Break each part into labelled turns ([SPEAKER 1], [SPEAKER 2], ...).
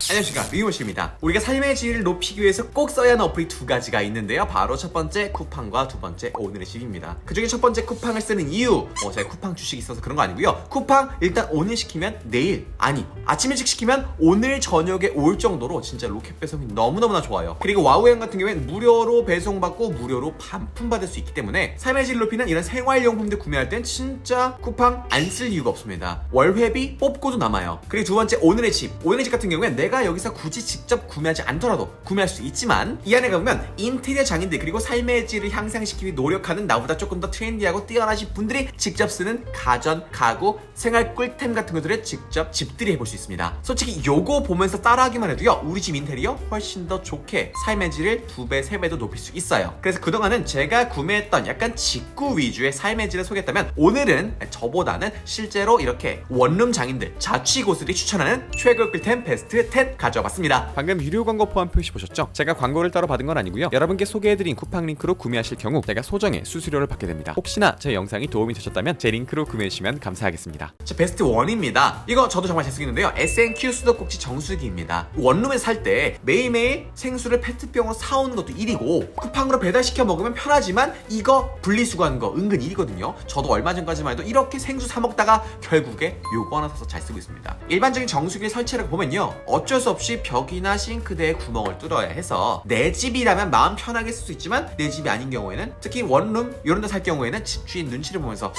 [SPEAKER 1] 안녕하십니까, 리모씨입니다. 우리가 삶의 질을 높이기 위해서 꼭 써야 하는 어플이 두 가지가 있는데요. 바로 첫 번째 쿠팡과 두 번째 오늘의 집입니다. 그 중에 첫 번째 쿠팡을 쓰는 이유, 제가 쿠팡 주식이 있어서 그런 거 아니고요. 쿠팡 일단 오늘 시키면 내일, 아니 아침 일찍 시키면 오늘 저녁에 올 정도로 진짜 로켓 배송이 너무너무나 좋아요. 그리고 와우행 같은 경우에는 무료로 배송받고 무료로 반품받을 수 있기 때문에 삶의 질을 높이는 이런 생활용품들 구매할 땐 진짜 쿠팡 안 쓸 이유가 없습니다. 월회비 뽑고도 남아요. 그리고 두 번째 오늘의 집 같은 경우에는 내가 여기서 굳이 직접 구매하지 않더라도 구매할 수 있지만 이 안에 가보면 인테리어 장인들 그리고 삶의 질을 향상시키기 노력하는 나보다 조금 더 트렌디하고 뛰어나신 분들이 직접 쓰는 가전, 가구, 생활 꿀템 같은 것들을 직접 집들이 해볼 수 있습니다. 솔직히 요거 보면서 따라하기만 해도요, 우리 집 인테리어 훨씬 더 좋게 삶의 질을 2배, 3배도 높일 수 있어요. 그래서 그동안은 제가 구매했던 약간 직구 위주의 삶의 질을 소개했다면 오늘은 저보다는 실제로 이렇게 원룸 장인들, 자취고수들이 추천하는 최고 꿀템 베스트 10 가져와봤습니다. 방금 유료 광고 포함 표시 보셨죠? 제가 광고를 따로 받은 건 아니고요. 여러분께 소개해드린 쿠팡 링크로 구매하실 경우 제가 소정의 수수료를 받게 됩니다. 혹시나 제 영상이 도움이 되셨다면 제 링크로 구매해주시면 감사하겠습니다. 자, 베스트 1입니다. 이거 저도 정말 잘 쓰겠는데요. S&Q 수도꼭지 정수기입니다. 원룸에 살 때 매일매일 생수를 페트병으로 사오는 것도 일이고 쿠팡으로 배달시켜 먹으면 편하지만 이거 분리수거하는 거 은근 일이거든요. 저도 얼마 전까지만 해도 이렇게 생수 사 먹다가 결국에 요거 하나 사서 잘 쓰고 있습니다. 일반적인 정수기를 설치하고 보면요, 어쩔 수 없이 벽이나 싱크대에 구멍을 뚫어야 해서 내 집이라면 마음 편하게 쓸 수 있지만 내 집이 아닌 경우에는, 특히 원룸 이런 데 살 경우에는 집주인 눈치를 보면서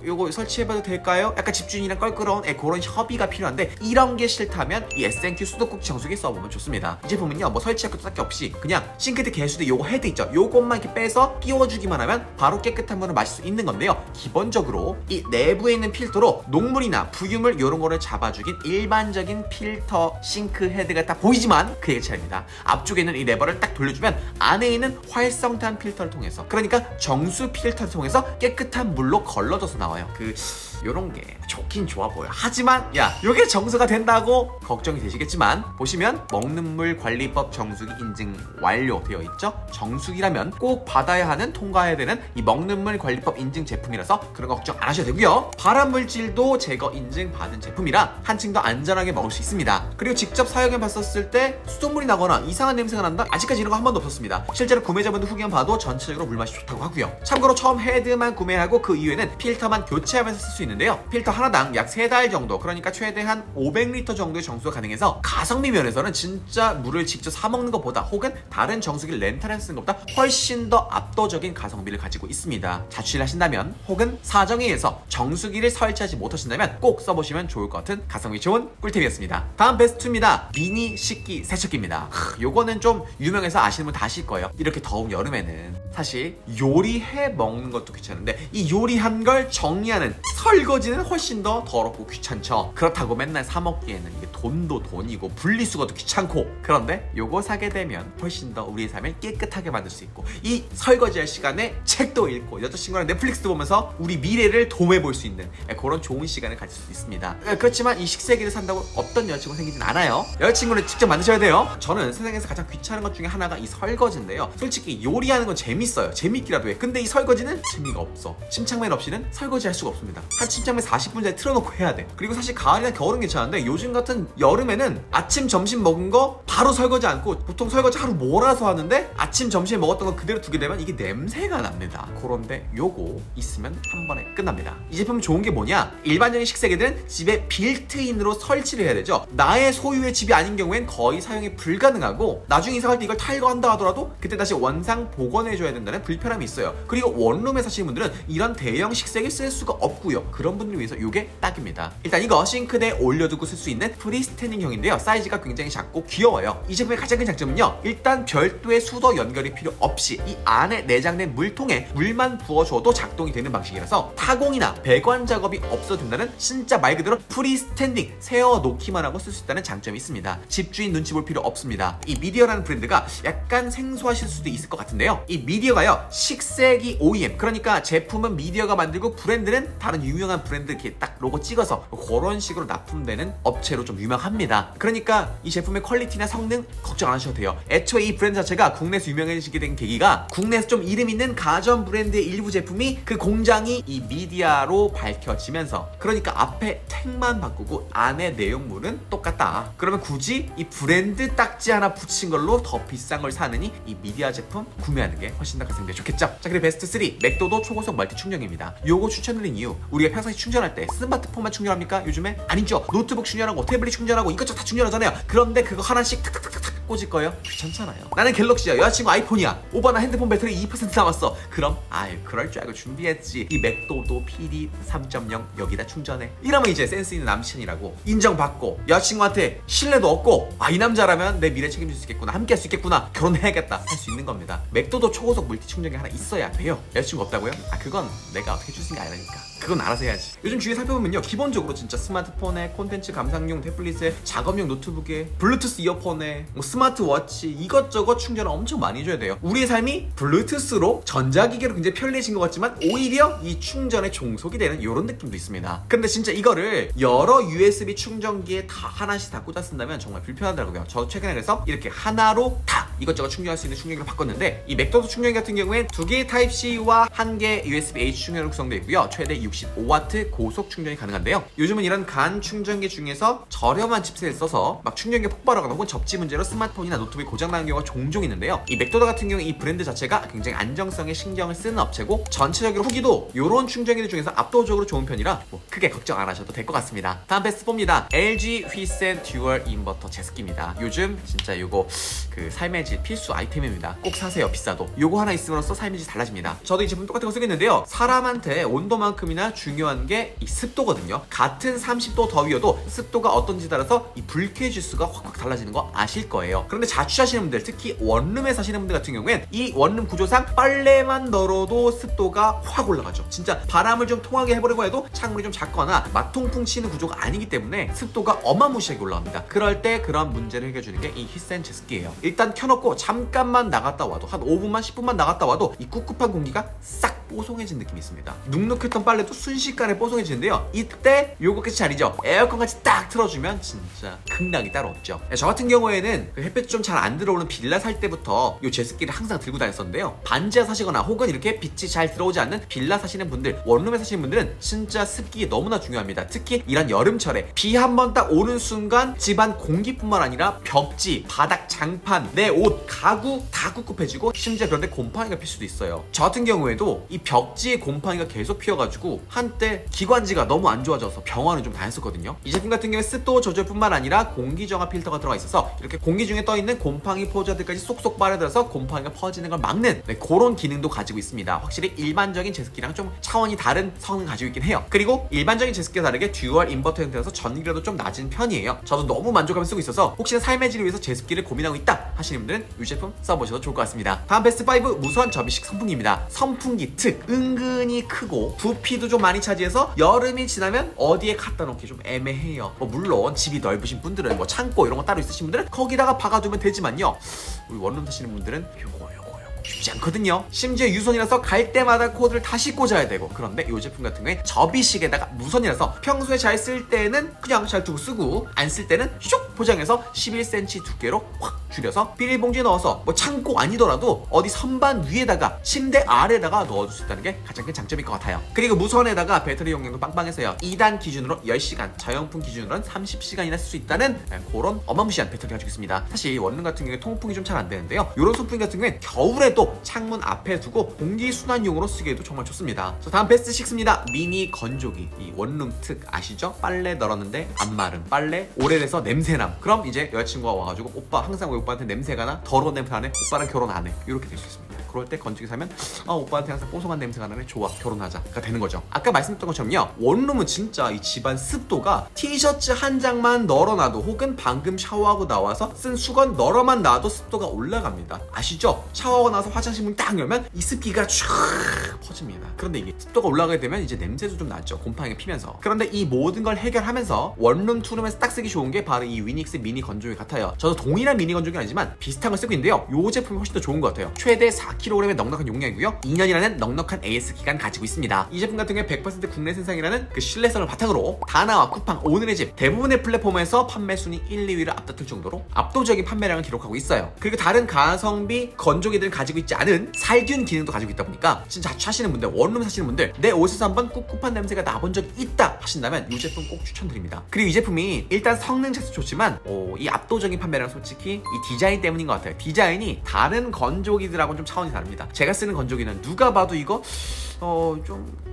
[SPEAKER 1] 요거 설치해봐도 될까요? 약간 집주인이랑 껄끄러운 그런 협의가 필요한데 이런 게 싫다면 이 S&Q 수도꼭지 정수기 써보면 좋습니다. 이 제품은요, 뭐 설치할 것도 딱히 없이 그냥 싱크대 개수대 요거 헤드 있죠? 요것만 이렇게 빼서 끼워주기만 하면 바로 깨끗한 물을 마실 수 있는 건데요. 기본적으로 이 내부에 있는 필터로 녹물이나 부유물 요런 거를 잡아주긴 일반적인 필터 싱크 헤드가 딱 보이지만 그게 차이입니다. 앞쪽에 있는 이 레버를 딱 돌려주면 안에 있는 활성탄 필터를 통해서, 그러니까 정수 필터를 통해서 깨끗한 물로 걸러져서 나와요. 요런 게 좋긴 좋아 보여. 하지만 요게 정수가 된다고 걱정이 되시겠지만 보시면 먹는 물 관리법 정수기 인증 완료되어 있죠. 정수기라면 꼭 받아야 하는, 통과해야 되는 이 먹는 물 관리법 인증 제품이라서 그런 거 걱정 안 하셔도 되고요. 발암 물질도 제거 인증 받은 제품이라 한층 더 안전하게 먹을 수 있습니다. 그리고 직접 사용해 봤었을 때 수돗물이 나거나 이상한 냄새가 난다? 아직까지 이런 거 한 번도 없었습니다. 실제로 구매자분들 후기만 봐도 전체적으로 물맛이 좋다고 하고요. 참고로 처음 헤드만 구매하고 그 이후에는 필터만 교체하면서 쓸 수 있는데요. 필터 하나당 약 3달 정도, 그러니까 최대한 500리터 정도의 정수가 가능해서 가성비 면에서는 진짜 물을 직접 사 먹는 것보다 혹은 다른 정수기를 렌탈해서 쓰는 것보다 훨씬 더 압도적인 가성비를 가지고 있습니다. 자취를 하신다면 혹은 사정에 의해서 정수기를 설치하지 못하신다면 꼭 써보시면 좋을 것 같은 가성비 좋은 꿀템이었습니다. 다음 베스트 2입니다. 미니 식기 세척기입니다. 요거는 좀 유명해서 아시는 분 다 아실 거예요. 이렇게 더운 여름에는 사실 요리해 먹는 것도 귀찮은데 이 요리한 걸 정리하는 설거지는 훨씬 더 더럽고 귀찮죠. 그렇다고 맨날 사 먹기에는 이게 돈도 돈이고 분리수거도 귀찮고, 그런데 요거 사게 되면 훨씬 더 우리의 삶을 깨끗하게 만들 수 있고 이 설거지할 시간에 책도 읽고 여자친구랑 넷플릭스도 보면서 우리 미래를 도매볼 수 있는 그런 좋은 시간을 가질 수 있습니다. 그렇지만 이 식세기를 산다고 어떤 여자친구 생기진 않아요. 여자친구는 직접 만드셔야 돼요. 저는 세상에서 가장 귀찮은 것 중에 하나가 이 설거지인데요. 솔직히 요리하는 건 재밌어요. 재밌기라도 해. 근데 이 설거지는 재미가 없어. 침착맨 없이는 설거지 할 수가 없습니다. 한 침착맨 40분짜리 틀어놓고 해야 돼. 그리고 사실 가을이나 겨울은 괜찮은데 요즘 같은 여름에는 아침 점심 먹은 거 바로 설거지 않고 보통 설거지 하루 몰아서 하는데 아침 점심에 먹었던 거 그대로 두게 되면 이게 냄새가 납니다. 그런데 요거 있으면 한 번에 끝납니다. 이 제품 좋은 게 뭐냐? 일반적인 식세기들은 집에 빌트인으로 설치를 해야 되죠. 나의 소유의 집이 아닌 경우엔 거의 사용이 불가능하고 나중에 이사갈 때 이걸 탈거한다 하더라도 그때 다시 원상 복원해줘야 된다는 불편함이 있어요. 그리고 원룸에 사시는 분들은 이런 대형 식세기 쓸 수가 없고요. 그런 분들을 위해서 이게 딱입니다. 일단 이거 싱크대에 올려두고 쓸 수 있는 프리스탠딩형인데요. 사이즈가 굉장히 작고 귀여워요. 이 제품의 가장 큰 장점은요, 일단 별도의 수도 연결이 필요 없이 이 안에 내장된 물통에 물만 부어줘도 작동이 되는 방식이라서 타공이나 배관 작업이 없어도 된다는, 진짜 말 그대로 프리스탠딩, 세워놓기만 하고 쓸 수 있다는 장점이 있습니다. 집주인 눈치 볼 필요 없습니다. 이 미디어라는 브랜드가 약간 생소하실 수도 있을 것 같은데요, 이 미디어가요 식세기 OEM, 그러니까 제품은 미디어가 만들고 브랜드는 다른 유명한 브랜드 이렇게 딱 로고 찍어서 그런 식으로 납품되는 업체로 좀 유명합니다. 그러니까 이 제품의 퀄리티나 성능 걱정 안 하셔도 돼요. 애초에 이 브랜드 자체가 국내에서 유명해지게 된 계기가 국내에서 좀 이름 있는 가전 브랜드의 일부 제품이 그 공장이 이 미디어로 밝혀지면서, 그러니까 앞에 택만 바꾸고 안에 내용물은 똑같다. 그러면 굳이 이 브랜드 딱지 하나 붙인 걸로 더 비싼 걸 사느니 이 미디어 제품 구매하는 게 훨씬 더 가성비가 좋겠죠. 자, 그리고 베스트 3 맥도도 초고속 멀티 충전기입니다. 요거 추천드린 이유, 우리가 평소에 충전할 때 스마트폰만 충전합니까? 요즘에? 아니죠. 노트북 충전하고 태블릿 충전하고 이것저것 다 충전하잖아요. 그런데 그거 하나씩 탁탁탁탁 꽂을 거예요? 귀찮잖아요. 나는 갤럭시야, 여자친구 아이폰이야. 오빠 나 핸드폰 배터리 2% 남았어. 그럼 아유 그럴 줄 알고 준비했지. 이 맥도도 PD 3.0 여기다 충전해. 이러면 이제 센스 있는 남친이라고 인정받고 여자친구한테 신뢰도 얻고, 아 이 남자라면 내 미래 책임질 수 있겠구나, 함께 할 수 있겠구나, 결혼해야겠다 할 수 있는 겁니다. 맥도도 초고속 멀티 충전기 하나 있어야 돼요. 여자친구 없다고요? 아 그건 내가 어떻게 줄 수 있는 게 아니니까 그건 알아서 해야지. 요즘 주위에 살펴보면요, 기본적으로 진짜 스마트폰에 콘텐츠 감상용 태블릿에 작업용 노트북에 블루투스 이어폰에 뭐 스마트워치 이것저것 충전을 엄청 많이 해줘야 돼요. 우리의 삶이 블루투스로 전자기기로 굉장히 편리해진 것 같지만 오히려 이 충전에 종속이 되는 이런 느낌도 있습니다. 근데 진짜 이거를 여러 USB 충전기에 다 하나씩 다 꽂아 쓴다면 정말 불편하더라고요. 저도 최근에 그래서 이렇게 하나로 다 이것저것 충전할 수 있는 충전기로 바꿨는데, 이 맥도도 충전기 같은 경우엔 2개의 타입C와 1개 USB-H 충전으로 구성되어 있고요. 최대 65W 고속 충전이 가능한데요. 요즘은 이런 간 충전기 중에서 저렴한 칩셋을 써서 막 충전기 폭발하거나 혹은 접지 문제로 스마트폰이나 노트북이 고장나는 경우가 종종 있는데요. 이 맥도도 같은 경우 이 브랜드 자체가 굉장히 안정성에 신경을 쓰는 업체고, 전체적으로 후기도 이런 충전기들 중에서 압도적으로 좋은 편이라 뭐 크게 걱정 안 하셔도 될 것 같습니다. 다음 베스트 4입니다. LG 휘센 듀얼 인버터 제습기입니다. 요즘 진짜 요거 그 삶의 질 필수 아이템입니다. 꼭 사세요. 비싸도. 요거 하나 있음으로써 삶의 질 달라집니다. 저도 이 제품 똑같은 거 쓰고 있는데요. 사람한테 온도만큼이나 중요한 게 이 습도거든요. 같은 30도 더위여도 습도가 어떤지 따라서 이 불쾌 지수가 확확 달라지는 거 아실 거예요. 그런데 자취하시는 분들, 특히 원룸에 사시는 분들 같은 경우엔 이 원룸 구조상 빨래만 널어도 습도가 확 올라가죠. 진짜 바람을 좀 통하게 해보려고 해도 창문이 좀 작거나 막통풍 치는 구조가 아니기 때문에 습도가 어마무시하게 올라갑니다. 그럴 때 그런 문제를 해결해주는 게 이 휘센 제습기예요. 일단 켜놓고 잠깐만 나갔다 와도, 한 5분만 10분만 나갔다 와도 이 꿉꿉한 공기가 싹 뽀송해진 느낌이 있습니다. 눅눅했던 빨래도 순식간에 뽀송해지는데요. 이때 요거 끝이 아니죠. 에어컨까지 딱 틀어주면 진짜 극락이 따로 없죠. 저 같은 경우에는 그 햇볕 좀 잘 안 들어오는 빌라 살 때부터 요 제습기를 항상 들고 다녔었는데요. 반지하 사시거나 혹은 이렇게 빛이 잘 들어오지 않는 빌라 사시는 분들, 원룸에 사시는 분들은 진짜 습기 너무나 중요합니다. 특히 이런 여름철에 비 한 번 딱 오는 순간 집안 공기뿐만 아니라 벽지, 바닥, 장판, 내 옷, 가구 다 꿉꿉해지고, 심지어 그런데 곰팡이가 필 수도 있어요. 저 같은 경우에도 이 벽지에 곰팡이가 계속 피어가지고 한때 기관지가 너무 안 좋아져서 병원을 좀 다녔었거든요. 이 제품 같은 경우에 습도 조절뿐만 아니라 공기정화 필터가 들어가 있어서 이렇게 공기 중에 떠있는 곰팡이 포자들까지 쏙쏙 빨아들여서 곰팡이가 퍼지는 걸 막는 그런 기능도 가지고 있습니다. 확실히 일반적인 제습기랑 좀 차원이 다른 성능 가지고 있긴 해요. 그리고 일반적인 제습기와 다르게 듀얼 인버터 형태라서 전기료도 좀 낮은 편이에요. 저도 너무 만족하며 쓰고 있어서 혹시나 삶의 질을 위해서 제습기를 고민하고 있다 하시는 분들은 이 제품 써보셔도 좋을 것 같습니다. 다음 베스트 5 무선 접이식 선풍기입니다. 선풍기 특 은근히 크고 부피도 좀 많이 차지해서 여름이 지나면 어디에 갖다 놓기 좀 애매해요. 뭐 물론 집이 넓으신 분들은 뭐 창고 이런 거 따로 있으신 분들은 거기다가 박아두면 되지만요, 우리 원룸 사시는 분들은 요거 쉽지 않거든요. 심지어 유선이라서 갈 때마다 코드를 다시 꽂아야 되고, 그런데 이 제품 같은 경우에 접이식에다가 무선이라서 평소에 잘 쓸 때는 그냥 잘 두고 쓰고, 안 쓸 때는 슉 포장해서 11cm 두께로 확 줄여서 비닐봉지에 넣어서 뭐 창고 아니더라도 어디 선반 위에다가 침대 아래에다가 넣어줄 수 있다는 게 가장 큰 장점일 것 같아요. 그리고 무선에다가 배터리 용량도 빵빵해서요, 2단 기준으로 10시간, 저영풍 기준으로는 30시간이나 쓸 수 있다는 그런 어마무시한 배터리 가지고 있습니다. 사실 원룸 같은 경우에 통풍이 좀 잘 안 되는데요, 이런 선풍기 같은 경우에 겨울에도 창문 앞에 두고 공기순환용으로 쓰기에도 정말 좋습니다. 다음 베스트 6입니다. 미니 건조기. 이 원룸 특 아시죠? 빨래 널었는데 안 마른 빨래 오래돼서 냄새남. 그럼 이제 여자친구가 와가지고 오빠 항상 왜 오빠한테 냄새가 나? 더러운 냄새 안 해? 오빠랑 결혼 안 해. 이렇게 될 수 있습니다. 그럴 때 건조기 사면 오빠한테 항상 뽀송한 냄새가 나네, 좋아, 결혼하자가 되는 거죠. 아까 말씀드렸던 것처럼요, 원룸은 진짜 이 집안 습도가 티셔츠 한 장만 널어놔도 혹은 방금 샤워하고 나와서 쓴 수건 널어만 놔도 습도가 올라갑니다. 아시죠? 샤워하고 나서 화장실 문 딱 열면 이 습기가 쫙 퍼집니다. 그런데 이게 습도가 올라가게 되면 이제 냄새도 좀 나죠. 곰팡이가 피면서. 그런데 이 모든 걸 해결하면서 원룸, 투룸에서 딱 쓰기 좋은 게 바로 이 위닉스 미니 건조기 같아요. 저도 동일한 미니 건조기 아니지만 비슷한 걸 쓰고 있는데요. 이 제품이 훨씬 더 좋은 것 같아요. 최대 4kg의 넉넉한 용량이고요. 2년이라는 넉넉한 AS 기간 가지고 있습니다. 이 제품 같은 경우에 100% 국내 생산이라는 그 신뢰성을 바탕으로 다나와 쿠팡, 오늘의 집 대부분의 플랫폼에서 판매 순위 1, 2위를 앞다툴 정도로 압도적인 판매량을 기록하고 있어요. 그리고 다른 가성비 건조기들은 가지고 있지 않은 살균 기능도 가지고 있다 보니까 진짜 자취하시는 분들, 원룸 사시는 분들, 내 옷에서 한번 꿉꿉한 냄새가 나본 적이 있다 하신다면 이 제품 꼭 추천드립니다. 그리고 이 제품이 일단 성능 자체도 좋지만 이 압도적인 판매량은 솔직히 이 디자인 때문인 것 같아요. 디자인이 다른 건조기들하고는 좀 차원이 다릅니다. 제가 쓰는 건조기는 누가 봐도 이거 좀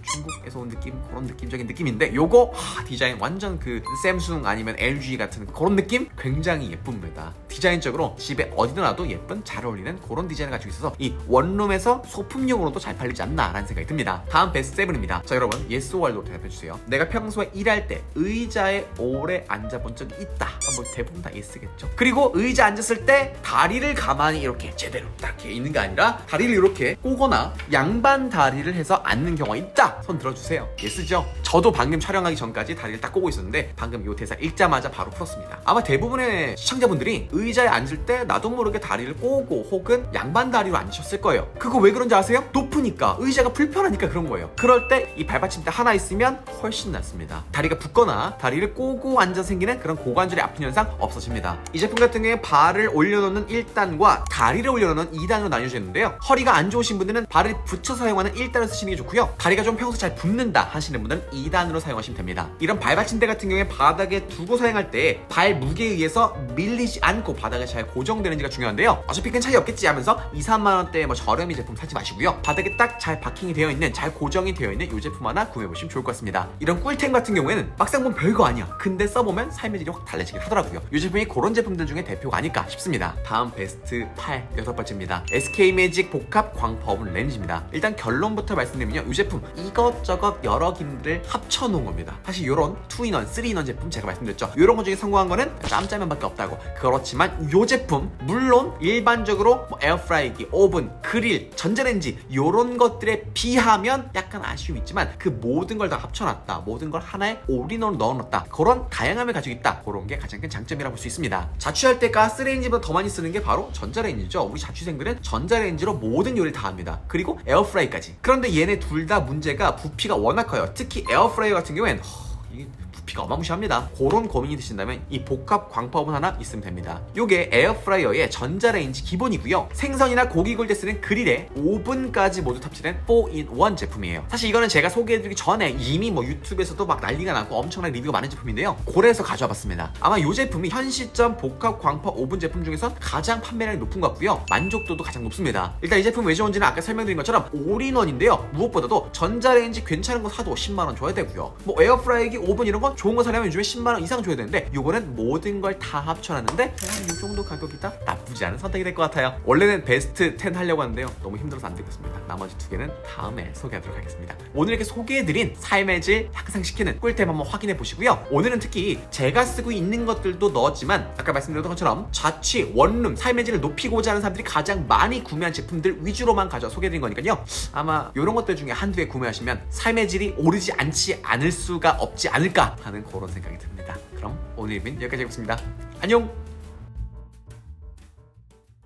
[SPEAKER 1] 중국에서 온 느낌, 그런 느낌적인 느낌인데 요거 디자인 완전 그 샘숭 아니면 LG 같은 그런 느낌 굉장히 예쁩니다. 디자인적으로 집에 어디다 놔도 예쁜 잘 어울리는 그런 디자인을 가지고 있어서 이 원룸에서 소품용으로도 잘 팔리지 않나 라는 생각이 듭니다. 다음 베스트 7입니다. 자, 여러분 예스 or 노로 대답해주세요. 내가 평소에 일할 때 의자에 오래 앉아본 적이 있다. 뭐 대부분 다 예스겠죠. 그리고 의자 앉았을 때 다리를 가만히 이렇게 제대로 딱 이렇게 있는 게 아니라 다리를 이렇게 꼬거나 양반 다리를 해서 앉는 경우가 있다. 손 들어주세요. 예스죠? 저도 방금 촬영하기 전까지 다리를 딱 꼬고 있었는데 방금 이 대사 읽자마자 바로 풀었습니다. 아마 대부분의 시청자분들이 의자에 앉을 때 나도 모르게 다리를 꼬고 혹은 양반 다리로 앉으셨을 거예요. 그거 왜 그런지 아세요? 높으니까, 의자가 불편하니까 그런 거예요. 그럴 때 이 발받침대 하나 있으면 훨씬 낫습니다. 다리가 붓거나 다리를 꼬고 앉아 생기는 그런 고관절의 아픈 현상 없어집니다. 이 제품 같은 경우에 발을 올려놓는 1단과 다리를 올려놓는 2단으로 나뉘어져 있는데요. 허리가 안 좋으신 분들은 발을 붙여 사용하는 1단을 쓰시는 게 좋고요. 다리가 좀 평소 잘 붙는다 하시는 분들은 2단으로 사용하시면 됩니다. 이런 발받침대 같은 경우에 바닥에 두고 사용할 때 발 무게에 의해서 밀리지 않고 바닥에 잘 고정되는지가 중요한데요. 어차피 큰 차이 없겠지 하면서 2, 3만원대 뭐 저렴이 제품 사지 마시고요. 바닥에 딱 잘 바킹이 되어 있는, 잘 고정이 되어 있는 이 제품 하나 구매해보시면 좋을 것 같습니다. 이런 꿀템 같은 경우에는 막상 보면 별거 아니야. 근데 써보면 삶의 질이 확 달라지긴 하더라고요. 이 제품이 그런 제품들 중에 대표가 아닐까 싶습니다. 다음 베스트 8, 6번째입니다. SK매직 복합 광파오븐 렌즈입니다. 일단 결론부터 말씀드리면요. 이 제품 이것저것 여러 기능들을 합쳐놓은 겁니다. 사실 이런 2인원, 3인원 제품 제가 말씀드렸죠. 이런 것 중에 성공한 거는 짬짜면밖에 없다고. 그렇지만 이 제품 물론 일반적으로 뭐 에어프라이기, 오븐, 그릴, 전자레인지 이런 것들에 비하면 약간 아쉬움이 있지만 그 모든 걸 다 합쳐놨다, 모든 걸 하나의 올인원으로 넣어놨다, 그런 다양함을 가지고 있다, 그런 게 가장 큰 장점이라고 볼 수 있습니다. 자취할 때 가스레인지보다 더 많이 쓰는 게 바로 전자레인지죠. 우리 자취생들은 전자레인지로 모든 요리를 다 합니다. 그리고 에어프라이까지. 그런데 얘네 둘 다 문제가 부피가 워낙 커요. 특히 에어프라이어 같은 경우엔 이게 부피가 어마무시합니다. 그런 고민이 드신다면 이 복합 광파오븐 하나 있으면 됩니다. 요게 에어프라이어의 전자레인지 기본이고요. 생선이나 고기 구울 때 쓰는 그릴에 오븐까지 모두 탑재된 4in1 제품이에요. 사실 이거는 제가 소개해드리기 전에 이미 뭐 유튜브에서도 막 난리가 나고 엄청난 리뷰가 많은 제품인데요. 고래에서 가져와 봤습니다. 아마 이 제품이 현 시점 복합 광파 오븐 제품 중에선 가장 판매량이 높은 것 같고요. 만족도도 가장 높습니다. 일단 이 제품 왜 좋은지는 아까 설명드린 것처럼 올인원인데요. 무엇보다도 전자레인지 괜찮은 거 사도 10만원 줘야 되고요. 뭐 에어프라이기, 오븐 이런 거 좋은 거 사려면 요즘에 10만원 이상 줘야 되는데 요거는 모든 걸 다 합쳐놨는데 이 정도 가격이다? 나쁘지 않은 선택이 될 것 같아요. 원래는 베스트 10 하려고 하는데요. 너무 힘들어서 안 되겠습니다. 나머지 두 개는 다음에 소개하도록 하겠습니다. 오늘 이렇게 소개해드린 삶의 질 향상시키는 꿀템 한번 확인해 보시고요. 오늘은 특히 제가 쓰고 있는 것들도 넣었지만 아까 말씀드렸던 것처럼 자취, 원룸, 삶의 질을 높이고자 하는 사람들이 가장 많이 구매한 제품들 위주로만 가져와 소개해드린 거니까요. 아마 이런 것들 중에 한두 개 구매하시면 삶의 질이 오르지 않을 수가 없지 않을까 하는 그런 생각이 듭니다. 그럼 오늘 일은 여기까지 하겠습니다. 안녕!